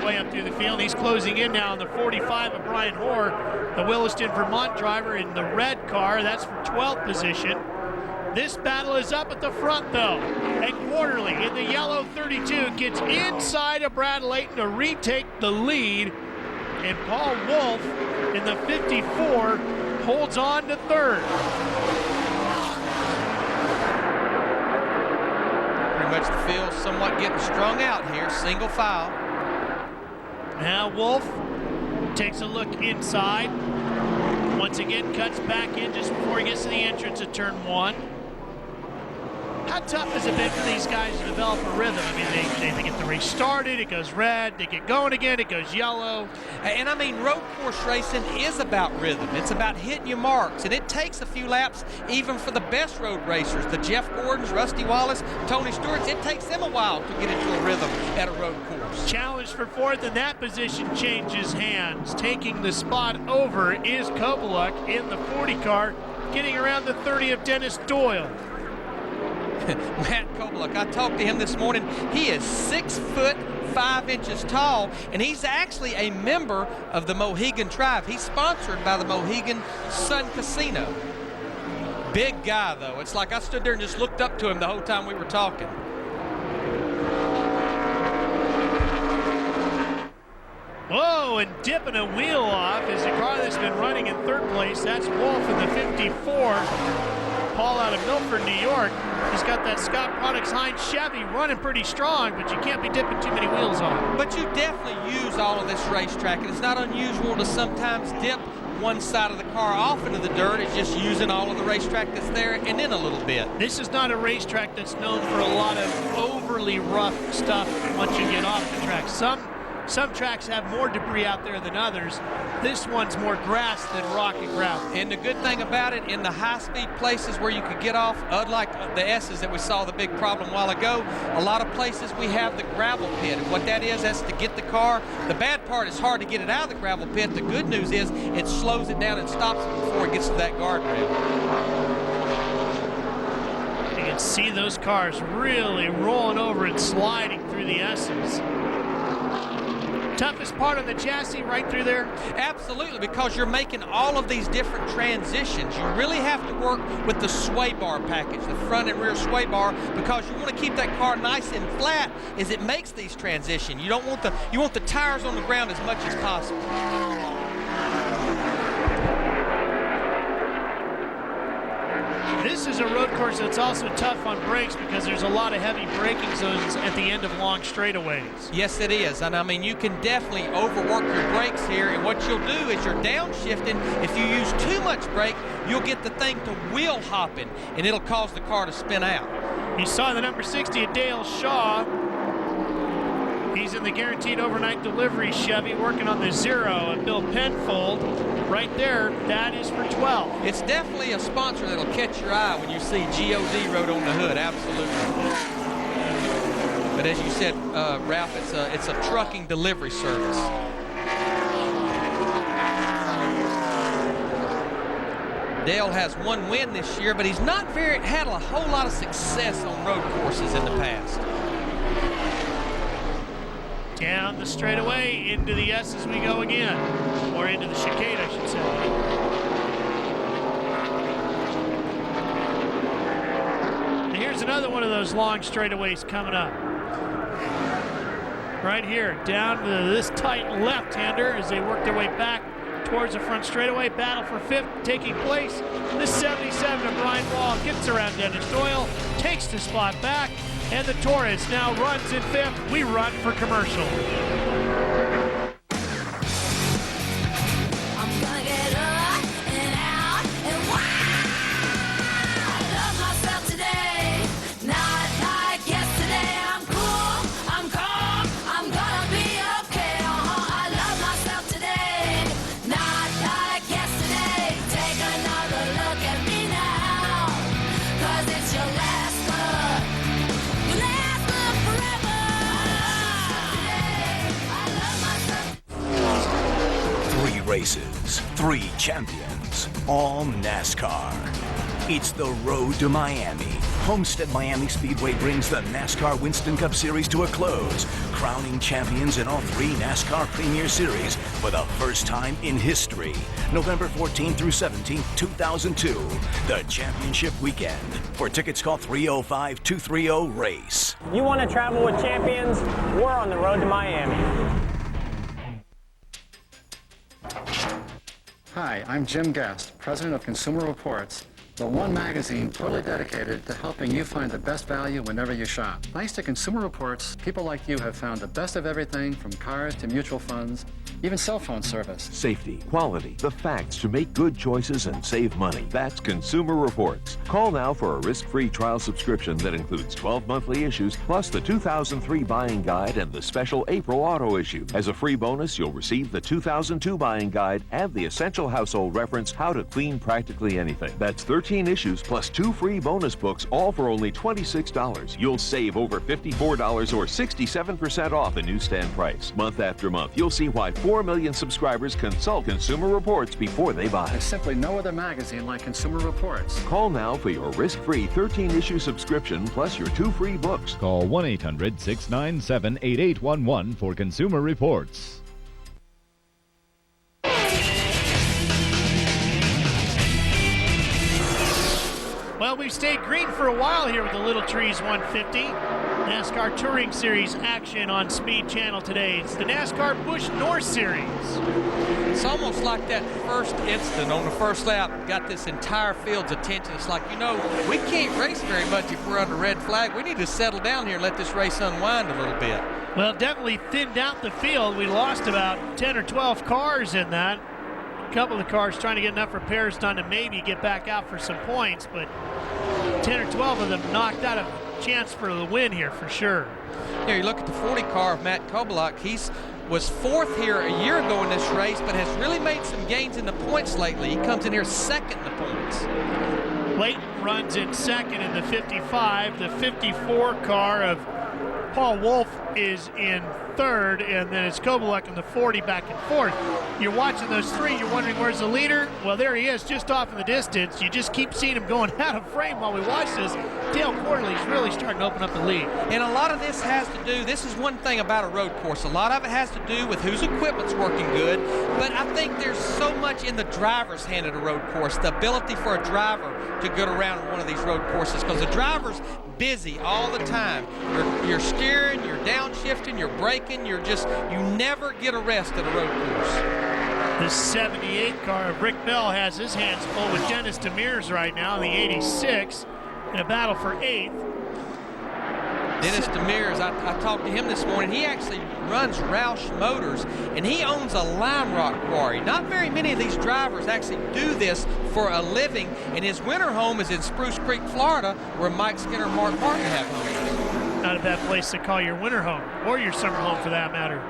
his way up through the field. He's closing in now on the 45 of Brian Hoare, the Williston, Vermont driver in the red car. That's for 12th position. This battle is up at the front, though. And Quarterly in the yellow 32 gets inside of Brad Layton to retake the lead. And Paul Wolf in the 54 holds on to third. Pretty much the field somewhat getting strung out here, single file. Now Wolf takes a look inside. Once again, cuts back in just before he gets to the entrance at turn 1. How tough has it been for these guys to develop a rhythm? I mean, they get the race started, it goes red, they get going again, it goes yellow. And I mean, road course racing is about rhythm. It's about hitting your marks, and it takes a few laps even for the best road racers. The Jeff Gordons, Rusty Wallace, Tony Stewart's, it takes them a while to get into a rhythm at a road course. Challenge for fourth, and that position changes hands. Taking the spot over is Kovaluk in the 40 car, getting around the 30 of Dennis Doyle. Matt Kovaluk, I talked to him this morning. He is 6 foot 5 inches tall, and he's actually a member of the Mohegan tribe. He's sponsored by the Mohegan Sun Casino. Big guy, though. It's like I stood there and just looked up to him the whole time we were talking. Whoa, and dipping a wheel off is the car that's been running in third place. That's Wolf in the 54. Paul out of Milford, New York. He's got that Scott Products Heinz Chevy running pretty strong, but you can't be dipping too many wheels on. But you definitely use all of this racetrack, and it's not unusual to sometimes dip one side of the car off into the dirt. It's just using all of the racetrack that's there and then a little bit. This is not a racetrack that's known for a lot of overly rough stuff once you get off the track. Some tracks have more debris out there than others. This one's more grass than rock and gravel. And the good thing about it, in the high-speed places where you could get off, unlike the S's that we saw the big problem a while ago, a lot of places we have the gravel pit. And what that is, that's to get the car. The bad part is hard to get it out of the gravel pit. The good news is it slows it down and stops it before it gets to that guardrail. You can see those cars really rolling over and sliding through the S's. Toughest part of the chassis right through there? Absolutely, because you're making all of these different transitions. You really have to work with the sway bar package, the front and rear sway bar, because you want to keep that car nice and flat as it makes these transitions. You want the tires on the ground as much as possible. This is a road course that's also tough on brakes because there's a lot of heavy braking zones at the end of long straightaways. Yes, it is. And I mean, you can definitely overwork your brakes here. And what you'll do is you're downshifting. If you use too much brake, you'll get the thing to wheel hopping, and it'll cause the car to spin out. You saw the number 60 at Dale Shaw. He's in the guaranteed overnight delivery Chevy working on the 0 at Bill Penfold. Right there, that is for 12. It's definitely a sponsor that'll catch your eye when you see GOD wrote on the hood, absolutely. But as you said, Ralph, it's a trucking delivery service. Dale has one win this year, but he's not had a whole lot of success on road courses in the past. Down the straightaway, into the S as we go again. Or into the chicane, I should say. And here's another one of those long straightaways coming up. Right here, down to this tight left-hander as they work their way back towards the front straightaway. Battle for fifth taking place. The 77 of Brian Wall gets around Dennis Doyle, takes the spot back, and the Torres now runs in fifth. We run for commercial. I'm gonna get up and out and wow! I love myself today, not like yesterday. I'm cool, I'm calm, I'm gonna be okay. I love myself today, not like yesterday. Take another look at me now, 'cause it's your last look. Your last look forever. I love myself. 3 races, 3 champions, all NASCAR. It's the road to Miami. Homestead Miami Speedway brings the NASCAR Winston Cup Series to a close, crowning champions in all 3 NASCAR Premier Series for the first time in history. November 14 through 17, 2002, the championship weekend. For tickets, call 305-230-RACE. You want to travel with champions? We're on the road to Miami. Hi, I'm Jim Guest, president of Consumer Reports, the one magazine totally dedicated to helping you find the best value whenever you shop. Thanks to Consumer Reports, people like you have found the best of everything from cars to mutual funds, even cell phone service. Safety, quality, the facts to make good choices and save money. That's Consumer Reports. Call now for a risk-free trial subscription that includes 12 monthly issues, plus the 2003 buying guide and the special April auto issue. As a free bonus, you'll receive the 2002 buying guide and the essential household reference, How to Clean Practically Anything. That's 13 issues plus 2 free bonus books, all for only $26. You'll save over $54 or 67% off the newsstand price. Month after month, you'll see why 4 million subscribers consult Consumer Reports before they buy. There's simply no other magazine like Consumer Reports. Call now for your risk-free 13-issue subscription plus your 2 free books. Call 1-800-697-8811 for Consumer Reports. Well, we've stayed green for a while here with the Little Trees 150. NASCAR Touring Series action on Speed Channel today. It's the NASCAR Busch North Series. It's almost like that first incident on the first lap got this entire field's attention. It's like, you know, we can't race very much if we're under red flag. We need to settle down here and let this race unwind a little bit. Well, definitely thinned out the field. We lost about 10 or 12 cars in that. A couple of the cars trying to get enough repairs done to maybe get back out for some points, but 10 or 12 of them knocked out a chance for the win here for sure. Here you look at the 40 car of Matt Kobelak. Was 4th here a year ago in this race, but has really made some gains in the points lately. He comes in here 2nd in the points. Layton runs in 2nd in the 55. The 54 car of Paul Wolf is in 3rd, and then it's Kobelak in the 40 back and forth. You're watching those 3, you're wondering where's the leader? Well, there he is, just off in the distance. You just keep seeing him going out of frame while we watch this. Dale Quarterly's really starting to open up the lead. And a lot of this has to do, this is one thing about a road course, a lot of it has to do with whose equipment's working good, but I think there's so much in the driver's hand at a road course, the ability for a driver to get around one of these road courses, because the driver's busy all the time. You're steering, you're downshifting, you're braking, you never get a rest at a road course. The 78 car of Rick Bell has his hands full with Dennis Demers right now in the 86 in a battle for 8th. Dennis Demers, I talked to him this morning. He actually runs Roush Motors, and he owns a lime rock quarry. Not very many of these drivers actually do this for a living, and his winter home is in Spruce Creek, Florida, where Mike Skinner and Mark Martin have homes. Not a bad place to call your winter home, or your summer home for that matter.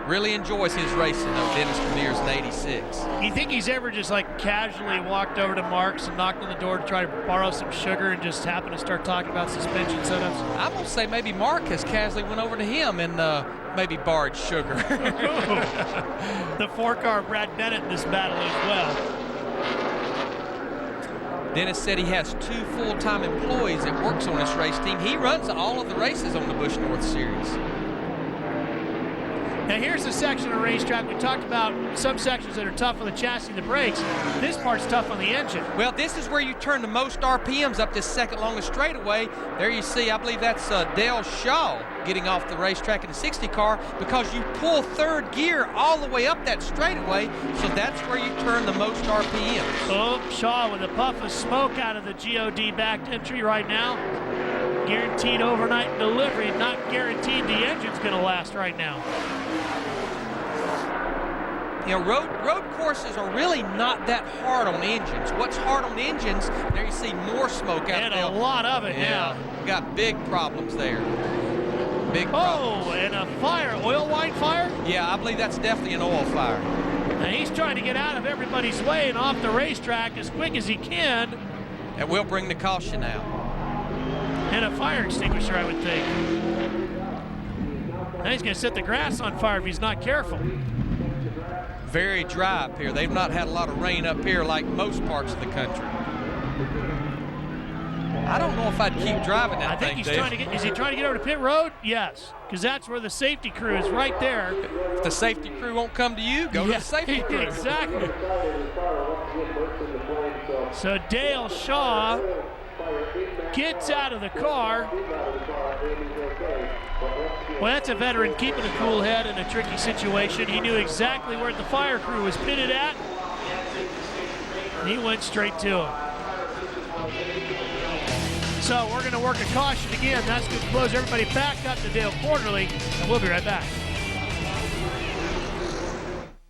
Really enjoys his racing, though, Dennis Demers in 86. You think he's ever just like casually walked over to Mark's and knocked on the door to try to borrow some sugar and just happened to start talking about suspension setups? I'm going to say maybe Mark has casually went over to him and maybe borrowed sugar. The 4 car Brad Bennett in this battle as well. Dennis said he has 2 full-time employees that works on this race team. He runs all of the races on the Busch North Series. Now here's the section of racetrack. We talked about some sections that are tough on the chassis and the brakes. This part's tough on the engine. Well, this is where you turn the most RPMs up this second longest straightaway. There you see, I believe that's Dale Shaw getting off the racetrack in the 60 car, because you pull 3rd gear all the way up that straightaway, so that's where you turn the most RPMs. Oh, Shaw with a puff of smoke out of the GOD backed entry right now. Guaranteed overnight delivery, not guaranteed the engine's going to last right now. You know, road courses are really not that hard on engines. What's hard on engines, there you see more smoke out and there. And a lot of it, yeah. Got big problems there. Big problems. Oh, and a fire, oil line fire? Yeah, I believe that's definitely an oil fire. Now he's trying to get out of everybody's way and off the racetrack as quick as he can. That will bring the caution out. And a fire extinguisher, I would think. Now he's going to set the grass on fire if he's not careful. Very dry up here. They've not had a lot of rain up here like most parts of the country. I don't know if I'd keep driving that I think thing, he's Dave. trying to get, is he trying to get over to pit road? Yes, because that's where the safety crew is right there. If the safety crew won't come to you, go to the safety crew. Exactly. So Dale Shaw gets out of the car. Well, that's a veteran keeping a cool head in a tricky situation. He knew exactly where the fire crew was pitted at. And he went straight to him. So we're going to work a caution again. That's going to close everybody back up to Dale Quarterly, and we'll be right back.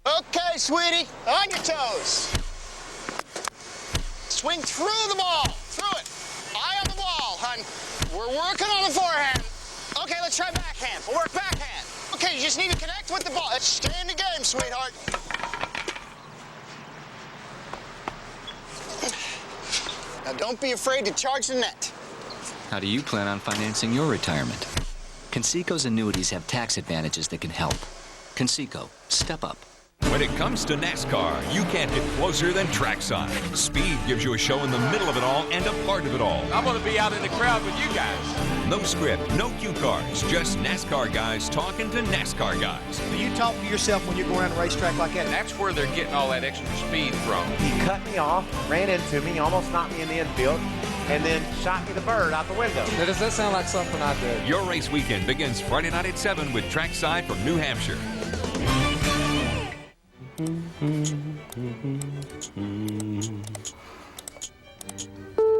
Okay, sweetie, on your toes. Swing through the ball, through it. Eye on the ball, hun. We're working on the forehand. Okay, let's try backhand. We'll work backhand. Okay, you just need to connect with the ball. Let's stay in the game, sweetheart. Now don't be afraid to charge the net. How do you plan on financing your retirement? Conseco's annuities have tax advantages that can help. Conseco, step up. When it comes to NASCAR, you can't get closer than trackside. Speed gives you a show in the middle of it all and a part of it all. I'm going to be out in the crowd with you guys. No script, no cue cards, just NASCAR guys talking to NASCAR guys. Do you talk to yourself when you go around a racetrack like that? That's where they're getting all that extra speed from. He cut me off, ran into me, almost knocked me in the infield, and then shot me the bird out the window. Now, does that sound like something I did? Your race weekend begins Friday night at 7 with Trackside from New Hampshire.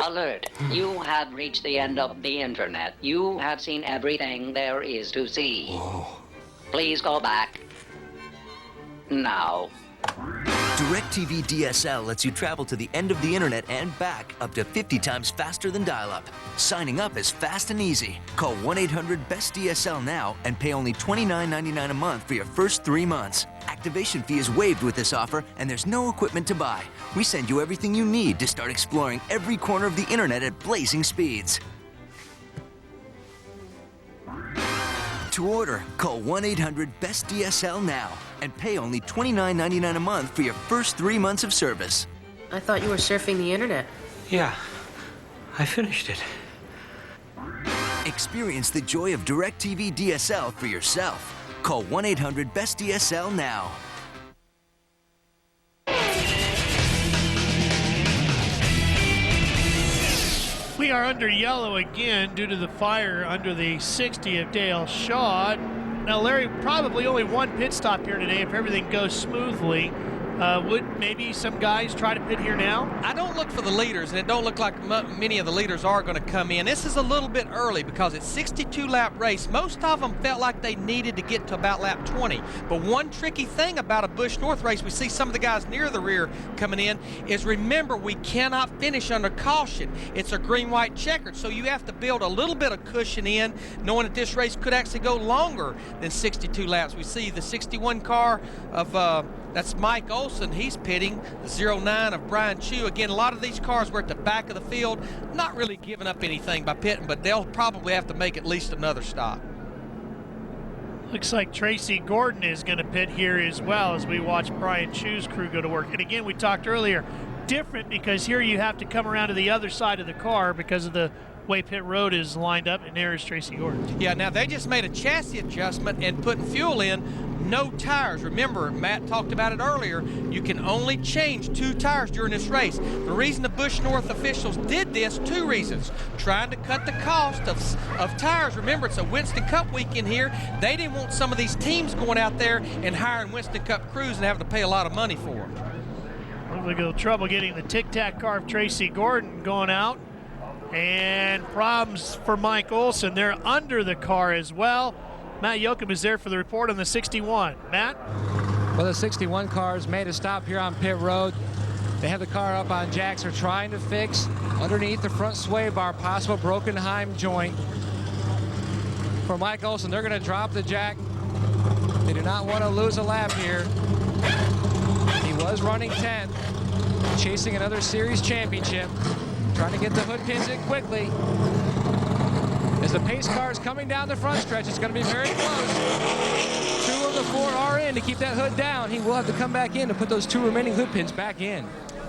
Alert. You have reached the end of the internet. You have seen everything there is to see. Oh. Please go back. Now. DirecTV DSL lets you travel to the end of the internet and back up to 50 times faster than dial-up. Signing up is fast and easy. Call 1-800-BEST-DSL now and pay only $29.99 a month for your first 3 months. Activation fee is waived with this offer, and there's no equipment to buy. We send you everything you need to start exploring every corner of the internet at blazing speeds. To order, call 1-800-BEST-DSL now and pay only $29.99 a month for your first 3 months of service. I thought you were surfing the internet. Yeah, I finished it. Experience the joy of DirecTV DSL for yourself. Call 1-800-BEST-DSL now. We are under yellow again due to the fire under the 60 of Dale Shaw. Now, Larry, probably only one pit stop here today if everything goes smoothly. Would maybe some guys try to pit here now? I don't look for the leaders, and it don't look like many of the leaders are going to come in. This is a little bit early because it's 62-lap race. Most of them felt like they needed to get to about lap 20. But one tricky thing about a Busch North race, we see some of the guys near the rear coming in, is remember we cannot finish under caution. It's a green-white checkered, so you have to build a little bit of cushion in, knowing that this race could actually go longer than 62 laps. We see the 61 car of that's Mike Olson. He's pitting the 09 of Brian Chu. Again, a lot of these cars were at the back of the field, not really giving up anything by pitting, but they'll probably have to make at least another stop. Looks like Tracy Gordon is going to pit here as well as we watch Brian Chu's crew go to work. And again, we talked earlier, different because here you have to come around to the other side of the car because of the way pit road is lined up, and there is Tracy Gordon. Yeah, now they just made a chassis adjustment and putting fuel in, no tires. Remember, Matt talked about it earlier, you can only change 2 tires during this race. The reason the Busch North officials did this, 2 reasons. Trying to cut the cost of tires. Remember, it's a Winston Cup weekend here. They didn't want some of these teams going out there and hiring Winston Cup crews and having to pay a lot of money for them. Looks like a little trouble getting the tic-tac car of Tracy Gordon going out. And problems for Mike Olson. They're under the car as well. Matt Yoakum is there for the report on the 61. Matt? Well, the 61 cars made a stop here on pit road. They have the car up on jacks. They're trying to fix underneath the front sway bar, possible broken Heim joint. For Mike Olson, they're going to drop the jack. They do not want to lose a lap here. He was running 10th, chasing another series championship. Trying to get the hood pins in quickly. As the pace car is coming down the front stretch, it's going to be very close. 2 of the 4 are in to keep that hood down. He will have to come back in to put those 2 remaining hood pins back in.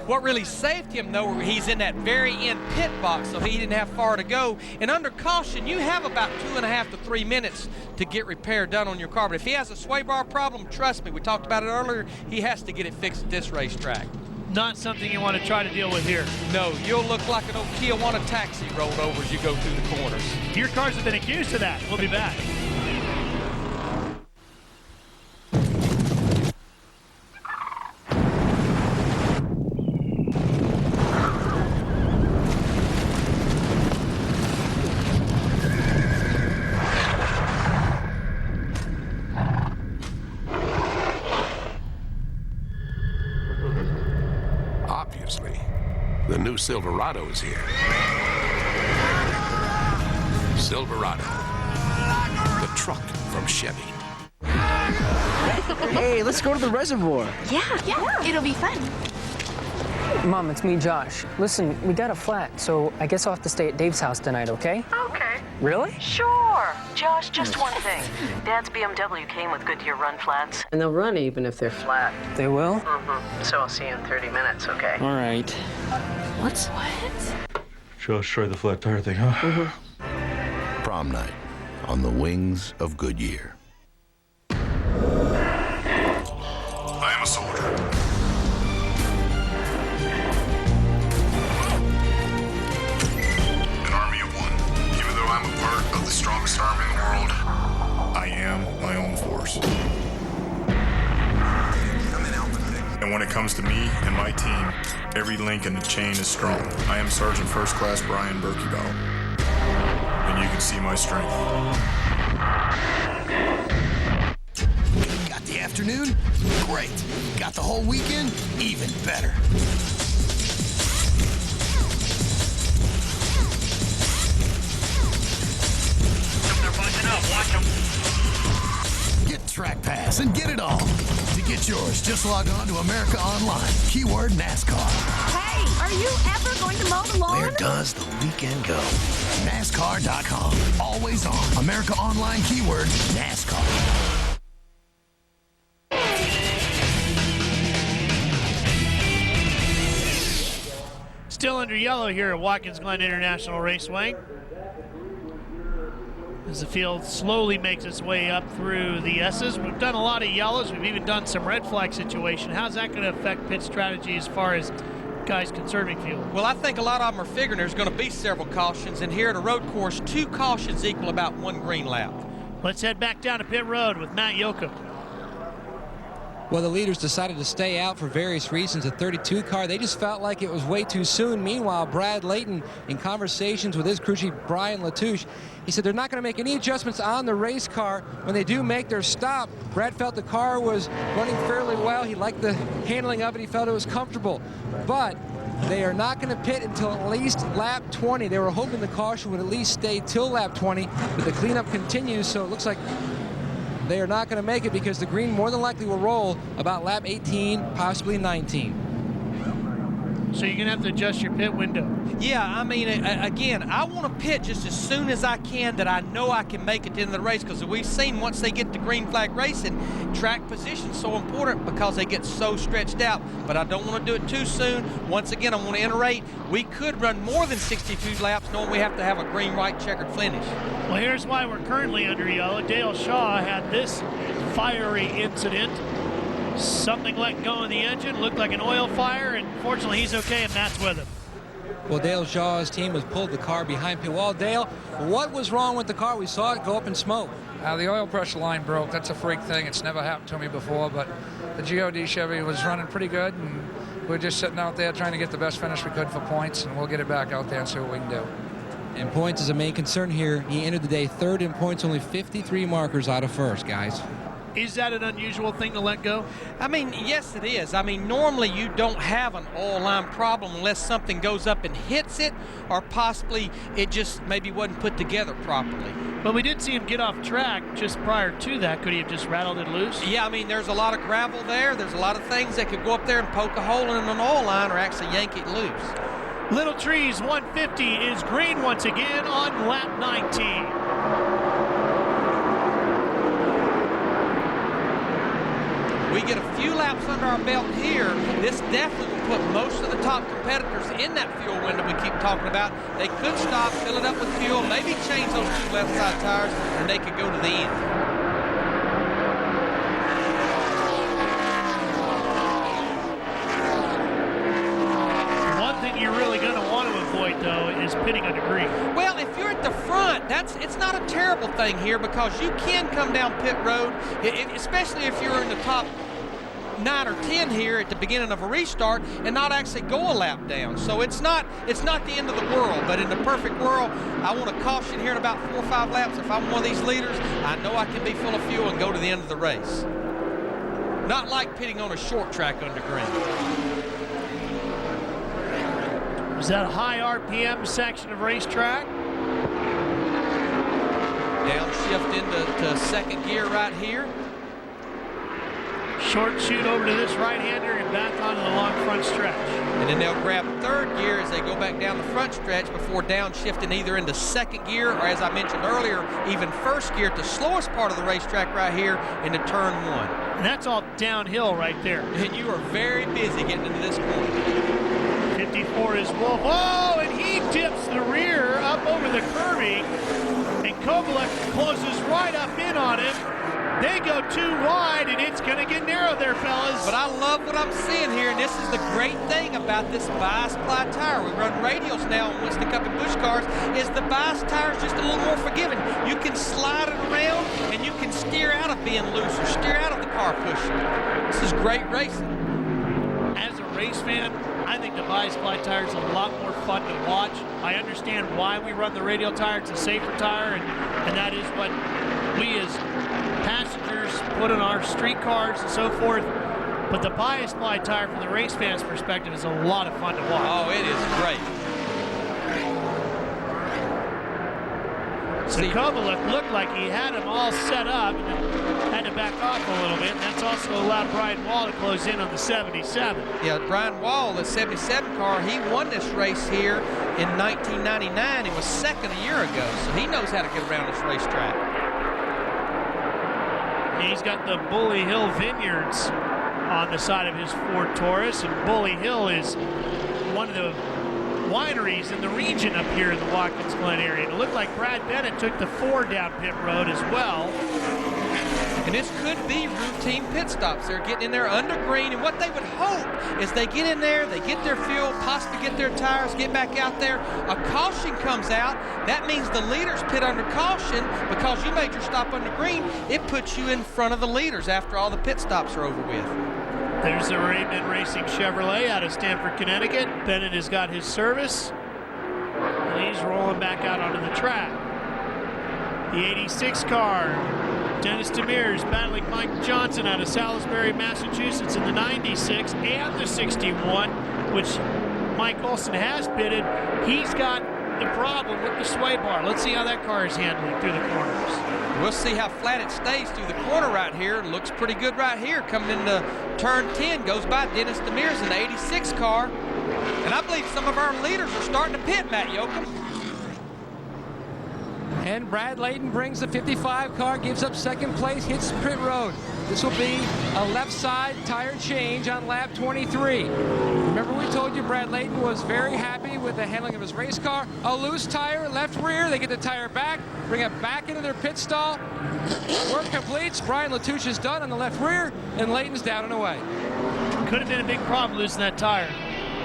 What really saved him, though, he's in that very end pit box, so he didn't have far to go. And under caution, you have about 2.5 to 3 minutes to get repair done on your car. But if he has a sway bar problem, trust me, we talked about it earlier, he has to get it fixed at this racetrack. Not something you want to try to deal with here. No, you'll look like an old Tijuana taxi rolled over as you go through the corners. Your cars have been accused of that. We'll be back. Obviously, the new Silverado is here. Silverado, the truck from Chevy. Hey, let's go to the reservoir. Yeah, it'll be fun. Mom, it's me, Josh. Listen, we got a flat, so I guess I'll have to stay at Dave's house tonight, okay? Okay. Really? Sure. Josh, just one thing. Dad's BMW came with Goodyear run flats. And they'll run even if they're flat. They will? Mm-hmm. So I'll see you in 30 minutes, okay? All right. What? Just try the flat tire thing, huh? Prom night on the wings of Goodyear. I am a soldier. An army of one. Even though I'm a part of the strongest army in the world, I am my own force. And when it comes to me and my team, every link in the chain is strong. I am Sergeant First Class Brian Berkeybout. And you can see my strength. Got the afternoon? Great. Got the whole weekend? Even better. They're bunching up. Watch them. Get Track Pass and get it all. To get yours, just log on to America Online. Keyword NASCAR. Hey, are you ever going to mow the lawn? Where does the weekend go? NASCAR.com. Always on. America Online. Keyword NASCAR. Still under yellow here at Watkins Glen International Raceway. As the field slowly makes its way up through the S's. We've done a lot of yellows. We've even done some red flag situation. How's that going to affect pit strategy as far as guys conserving fuel? Well, I think a lot of them are figuring there's going to be several cautions, and here at a road course, 2 cautions equal about 1 green lap. Let's head back down to pit road with Matt Yocum. Well, the leaders decided to stay out for various reasons. The 32 car, they just felt like it was way too soon. Meanwhile, Brad Layton, in conversations with his crew chief, Brian Latouche, he said they're not going to make any adjustments on the race car when they do make their stop. Brad felt the car was running fairly well. He liked the handling of it. He felt it was comfortable. But they are not going to pit until at least lap 20. They were hoping the caution would at least stay till lap 20, but the cleanup continues, so it looks like they are not going to make it because the green more than likely will roll about lap 18, possibly 19. So you're going to have to adjust your pit window. Yeah, I mean, again, I want to pit just as soon as I can that I know I can make it to the end of the race, because we've seen once they get to green flag racing, track position's so important because they get so stretched out. But I don't want to do it too soon. Once again, I want to iterate. We could run more than 62 laps knowing we have to have a green, white, checkered finish. Well, here's why we're currently under yellow. Dale Shaw had this fiery incident. Something let go in the engine, looked like an oil fire, and fortunately he's okay and Matt's with him. Well, Dale Shaw's team has pulled the car behind pit wall. Dale, what was wrong with the car? We saw it go up in smoke. The oil pressure line broke. That's a freak thing. It's never happened to me before, but the GOD Chevy was running pretty good, and we're just sitting out there trying to get the best finish we could for points, and we'll get it back out there and see what we can do. And points is a main concern here. He entered the day third in points, only 53 markers out of first, guys. Is that an unusual thing to let go? I mean, yes, it is. I mean, normally you don't have an oil line problem unless something goes up and hits it, or possibly it just maybe wasn't put together properly. But we did see him get off track just prior to that. Could he have just rattled it loose? Yeah, I mean, there's a lot of gravel there. There's a lot of things that could go up there and poke a hole in an oil line or actually yank it loose. Little Trees 150 is green once again on lap 19. 1 We get a few laps under our belt here. This definitely will put most of the top competitors in that fuel window we keep talking about. They could stop, fill it up with fuel, maybe change those 2 left side tires, and they could go to the end. You're really going to want to avoid, though, is pitting under green. Well, if you're at the front, it's not a terrible thing here because you can come down pit road, especially if you're in the top 9 or 10 here at the beginning of a restart and not actually go a lap down. So it's not the end of the world, but in the perfect world, I want to caution here in about 4 or 5 laps. If I'm one of these leaders, I know I can be full of fuel and go to the end of the race. Not like pitting on a short track under green. Is that a high RPM section of racetrack? Downshift into second gear right here. Short shoot over to this right-hander and back onto the long front stretch. And then they'll grab third gear as they go back down the front stretch before downshifting either into second gear or, as I mentioned earlier, even first gear at the slowest part of the racetrack right here into turn 1. And that's all downhill right there. And you are very busy getting into this corner. 54 is Wolf. Oh, and he tips the rear up over the curbing. And Kovalek closes right up in on him. They go too wide, and it's going to get narrow there, fellas. But I love what I'm seeing here, and this is the great thing about this bias ply tire. We run radials now on Winston Cup and Busch cars, is the bias tire is just a little more forgiving. You can slide it around, and you can steer out of being loose or steer out of the car pushing. This is great racing. As a race fan, I think the bias ply tire is a lot more fun to watch. I understand why we run the radial tire. It's a safer tire, and that is what we as passengers put in our street cars and so forth. But the bias ply tire from the race fan's perspective is a lot of fun to watch. Oh, it is great. So Kovalek looked like he had him all set up and had to back off a little bit. And that's also allowed Brian Wall to close in on the 77. Yeah, Brian Wall, the 77 car, he won this race here in 1999 and was second a year ago. So he knows how to get around this racetrack. He's got the Bully Hill Vineyards on the side of his Ford Taurus, and Bully Hill is one of the wineries in the region up here in the Watkins Glen area. And it looked like Brad Bennett took the 4 down pit road as well. And this could be routine pit stops. They're getting in there under green, and what they would hope is they get in there, they get their fuel, possibly get their tires, get back out there. A caution comes out. That means the leaders pit under caution because you made your stop under green. It puts you in front of the leaders after all the pit stops are over with. There's the Raymond Racing Chevrolet out of Stamford, Connecticut. Bennett has got his service, and he's rolling back out onto the track. The 86 car, Dennis Demers battling Mike Johnson out of Salisbury, Massachusetts in the 96 and the 61, which Mike Olson has pitted. He's got the problem with the sway bar. Let's see how that car is handling through the corners. We'll see how flat it stays through the corner right here. Looks pretty good right here. Coming into turn 10, goes by Dennis Demers in the 86 car. And I believe some of our leaders are starting to pit, Matt Yoakum. And Brad Layton brings the 55 car, gives up second place, hits pit road. This will be a left side tire change on lap 23. Remember we told you Brad Layton was very happy with the handling of his race car. A loose tire, left rear, they get the tire back, bring it back into their pit stall. Work completes, Brian Latouche is done on the left rear, and Layton's down and away. Could have been a big problem losing that tire.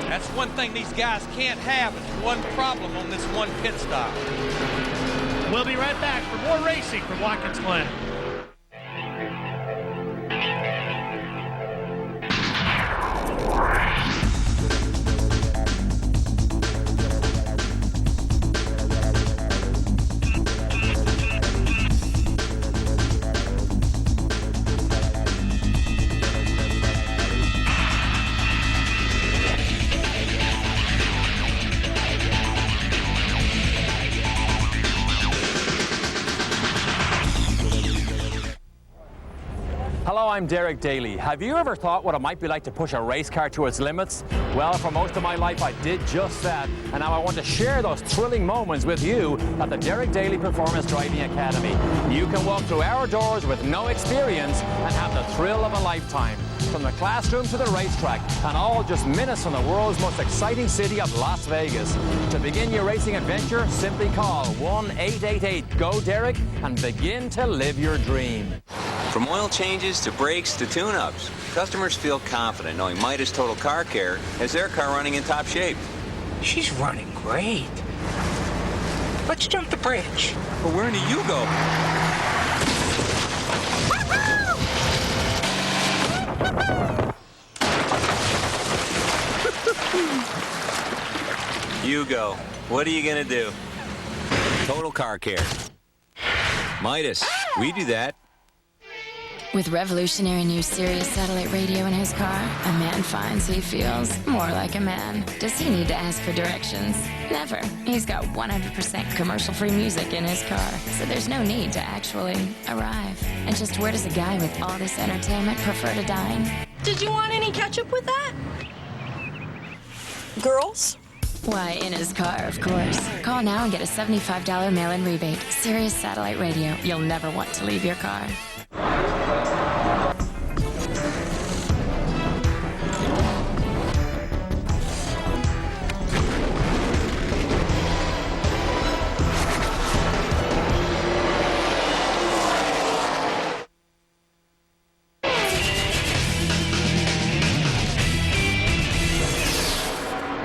That's one thing these guys can't have, is one problem on this one pit stop. We'll be right back for more racing from Watkins Glen. Hello, I'm Derek Daly. Have you ever thought what it might be like to push a race car to its limits? Well, for most of my life, I did just that. And now I want to share those thrilling moments with you at the Derek Daly Performance Driving Academy. You can walk through our doors with no experience and have the thrill of a lifetime. From the classroom to the racetrack, and all just minutes from the world's most exciting city of Las Vegas. To begin your racing adventure, simply call 1-888-GO-DEREK and begin to live your dream. From oil changes to brakes to tune-ups, customers feel confident knowing Midas Total Car Care has their car running in top shape. She's running great. Let's jump the bridge. But where do you go? You go. What are you gonna do? Total Car Care. Midas, we do that. With revolutionary new Sirius satellite radio in his car, a man finds he feels more like a man. Does he need to ask for directions? Never. He's got 100% commercial-free music in his car, so there's no need to actually arrive. And just where does a guy with all this entertainment prefer to dine? Did you want any ketchup with that? Girls? Why, in his car, of course. Call now and get a $75 mail-in rebate. Sirius satellite radio. You'll never want to leave your car.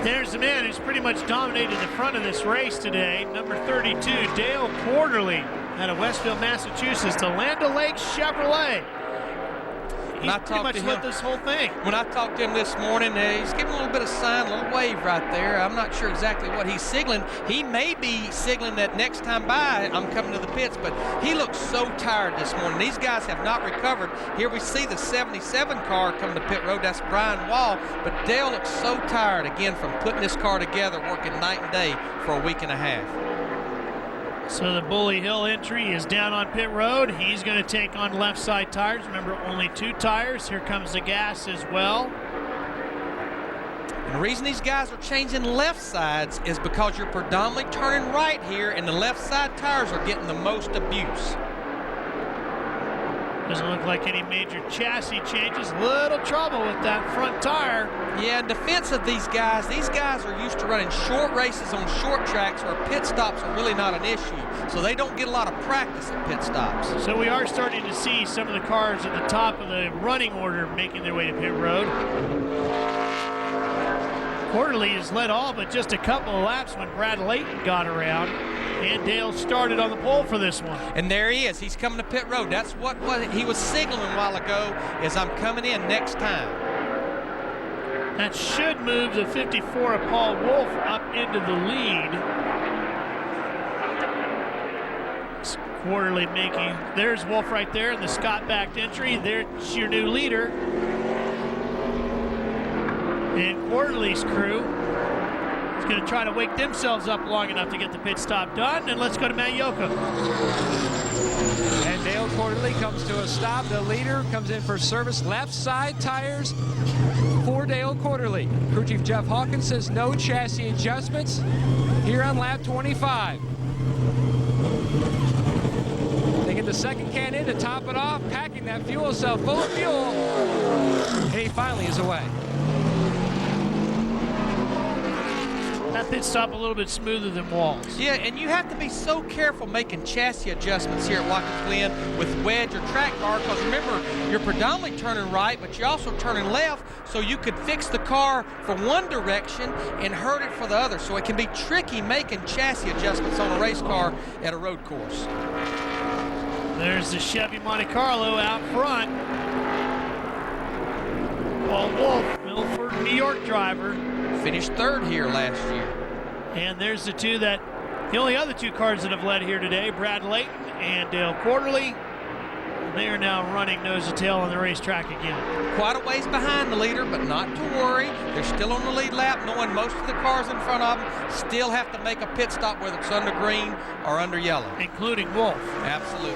There's the man who's pretty much dominated the front of this race today. Number 32, Dale Quarterly, out of Westfield, Massachusetts, to Land O'Lakes Chevrolet. He's pretty much lit this whole thing. When I talked to him this morning, he's giving a little bit of sign, a little wave right there. I'm not sure exactly what he's signaling. He may be signaling that next time by, I'm coming to the pits, but he looks so tired this morning. These guys have not recovered. Here we see the 77 car come to pit road. That's Brian Wall, but Dale looks so tired, again, from putting this car together, working night and day for a week and a half. So the Bully Hill entry is down on pit road. He's going to take on left side tires. Remember, only 2 tires. Here comes the gas as well. And the reason these guys are changing left sides is because you're predominantly turning right here, and the left side tires are getting the most abuse. Doesn't look like any major chassis changes. Little trouble with that front tire. Yeah, in defense of these guys are used to running short races on short tracks where pit stops are really not an issue. So they don't get a lot of practice at pit stops. So we are starting to see some of the cars at the top of the running order making their way to pit road. Quarterly has led all but just a couple of laps when Brad Layton got around. And Dale started on the pole for this one. And there he is. He's coming to pit road. That's what he was signaling a while ago, is I'm coming in next time. That should move the 54 of Paul Wolf up into the lead. It's Quarterly making, there's Wolf right there in the Scott-backed entry. There's your new leader. And Quarterly's crew is going to try to wake themselves up long enough to get the pit stop done. And let's go to Matt Yocum. And Dale Quarterly comes to a stop. The leader comes in for service. Left side tires for Dale Quarterly. Crew Chief Jeff Hawkins says no chassis adjustments here on lap 25. They get the second can in to top it off, packing that fuel cell full of fuel. And he finally is away. That pit stop a little bit smoother than Wall's. Yeah, and you have to be so careful making chassis adjustments here at Watkins Glen with wedge or track bar, because remember, you're predominantly turning right, but you're also turning left, so you could fix the car for one direction and hurt it for the other. So it can be tricky making chassis adjustments on a race car at a road course. There's the Chevy Monte Carlo out front. Paul Wolf, Milford, New York driver. Finished third here last year. And there's the only other 2 cars that have led here today, Brad Layton and Dale Quarterly. They are now running nose to tail on the racetrack again. Quite a ways behind the leader, but not to worry. They're still on the lead lap, knowing most of the cars in front of them still have to make a pit stop, whether it's under green or under yellow. Including Wolf. Absolutely.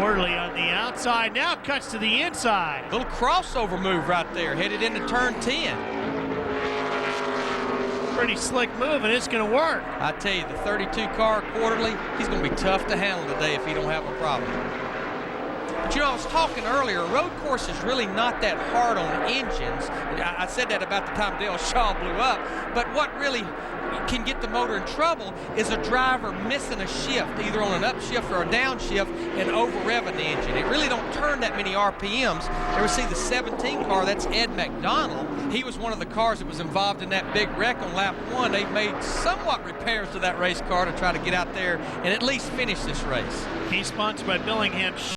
Worley on the outside, now cuts to the inside. Little crossover move right there, headed into turn 10. Pretty slick move, and it's going to work. I tell you, the 32 car quarterly, he's going to be tough to handle today if he don't have a problem. But you know, I was talking earlier, a road course is really not that hard on engines. I said that about the time Dale Shaw blew up, but what really can get the motor in trouble is a driver missing a shift, either on an upshift or a downshift, and over-revving the engine. It really don't turn that many RPMs. You ever see the 17 car? That's Ed McDonald. He was one of the cars that was involved in that big wreck on lap 1. They made somewhat repairs to that race car to try to get out there and at least finish this race. He's sponsored by Billingham